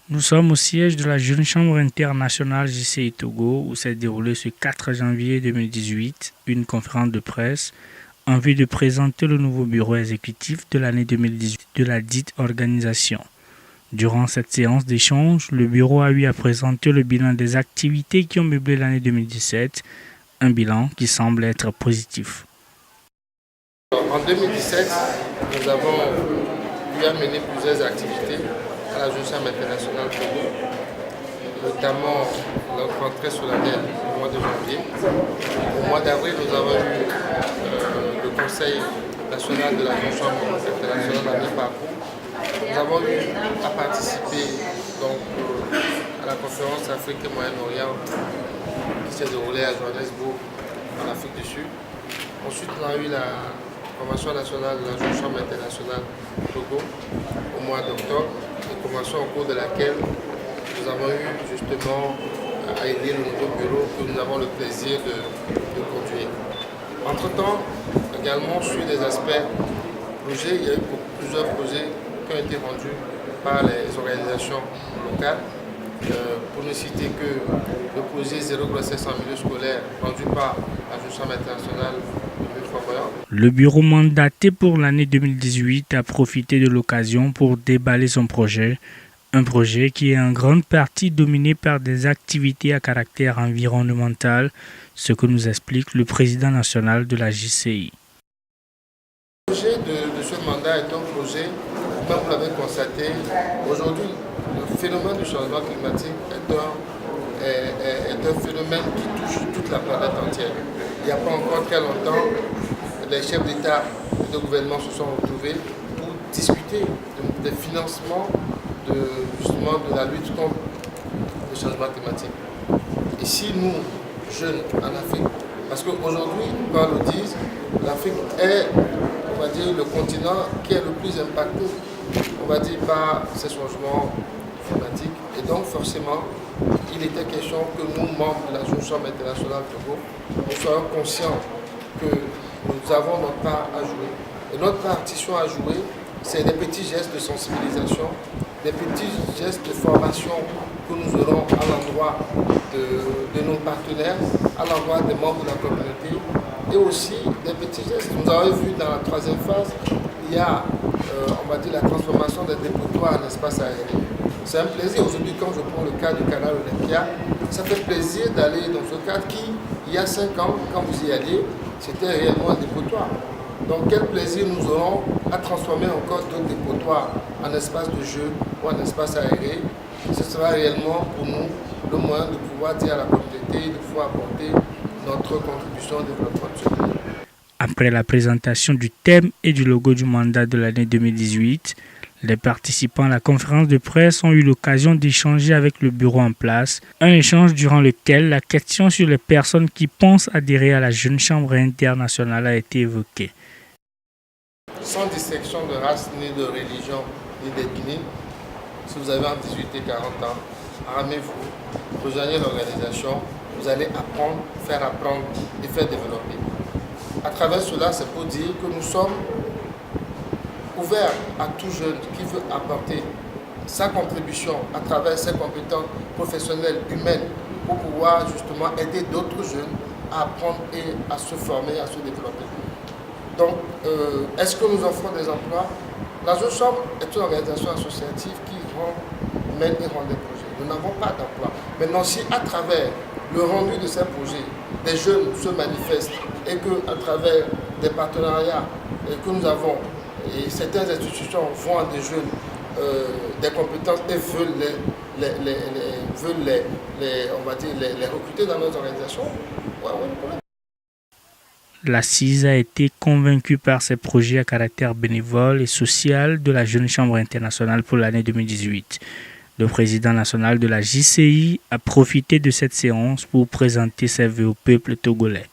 Nous sommes au siège de la Jeune Chambre internationale JCI Togo où s'est déroulée ce 4 janvier 2018 une conférence de presse en vue de présenter le nouveau bureau exécutif de l'année 2018 de la dite organisation. Durant cette séance d'échange, le bureau a eu à présenter le bilan des activités qui ont meublé l'année 2017, un bilan qui semble être positif. En 2017, nous avons pu amener plusieurs activités à la Jeune Chambre internationale Togo, notamment notre rentrée solennelle au mois de janvier. Au mois d'avril, nous avons eu le Conseil national de la Jeune Chambre internationale à mi-parcours. Nous avons eu à participer donc, à la conférence Afrique et Moyen-Orient qui s'est déroulée à Johannesburg, en Afrique du Sud. Ensuite, on a eu la Convention nationale de la Jeune Chambre internationale Togo au mois d'octobre, une convention au cours de laquelle nous avons eu justement à élire le nouveau bureau que nous avons le plaisir de conduire. Entre-temps, également sur des aspects projets, il y a eu plusieurs projets qui ont été rendus par les organisations locales. Pour ne citer que le projet Zéro grossesse en milieu scolaire rendu par la Jeune Chambre internationale de Fort-Boyard. Le bureau mandaté pour l'année 2018 a profité de l'occasion pour déballer son projet, un projet qui est en grande partie dominé par des activités à caractère environnemental, ce que nous explique le président national de la JCI. Le projet de ce mandat est un projet, comme vous l'avez constaté, aujourd'hui le phénomène du changement climatique est un phénomène qui touche toute la planète entière. Il n'y a pas encore très longtemps, les chefs d'État et de gouvernement se sont retrouvés pour discuter des financements justement de la lutte contre le changement climatique. Ici, nous, jeunes en Afrique, parce qu'aujourd'hui, quand on le dit, l'Afrique est, on va dire, le continent qui est le plus impacté, on va dire, par ces changements climatiques. Et donc, forcément, il était question que nous, membres de la Jeune Chambre internationale Togo, nous soyons conscients que nous avons notre part à jouer. Et notre partition à jouer, c'est des petits gestes de sensibilisation, des petits gestes de formation que nous aurons à l'endroit de nos partenaires, à l'endroit des membres de la communauté, et aussi des petits gestes. Nous avons vu dans la troisième phase, il y a, on va dire, la transformation des dépotoirs en espace aérien. C'est un plaisir. Aujourd'hui, quand je prends le cas du canal Olympia, ça fait plaisir d'aller dans ce cadre qui, il y a 5 ans, quand vous y alliez, c'était réellement un dépotoir. Donc quel plaisir nous aurons à transformer encore d'autres dépotoirs en espace de jeu ou en espace aéré. Ce sera réellement pour nous le moyen de pouvoir dire à la communauté de pouvoir apporter notre contribution au développement de ce pays. Après la présentation du thème et du logo du mandat de l'année 2018, les participants à la conférence de presse ont eu l'occasion d'échanger avec le bureau en place, un échange durant lequel la question sur les personnes qui pensent adhérer à la Jeune Chambre internationale a été évoquée. Sans distinction de race, ni de religion, ni d'ethnie, si vous avez entre 18 et 40 ans, armez-vous, rejoignez l'organisation, vous allez apprendre, et faire développer. À travers cela, c'est pour dire que nous sommes ouverts à tout jeune qui veut apporter sa contribution à travers ses compétences professionnelles, humaines, pour pouvoir justement aider d'autres jeunes à apprendre et à se former, à se développer. Donc, est-ce que nous offrons des emplois? La Jeune Chambre est une organisation associative qui mène et rend des projets. Nous n'avons pas d'emploi. Maintenant, si à travers le rendu de ces projets, des jeunes se manifestent et qu'à travers des partenariats que nous avons, et certaines institutions vont à des jeunes des compétences et veulent les recruter dans nos organisations, ouais. L'Assise a été convaincue par ces projets à caractère bénévole et social de la Jeune Chambre internationale pour l'année 2018. Le président national de la JCI a profité de cette séance pour présenter ses vœux au peuple togolais.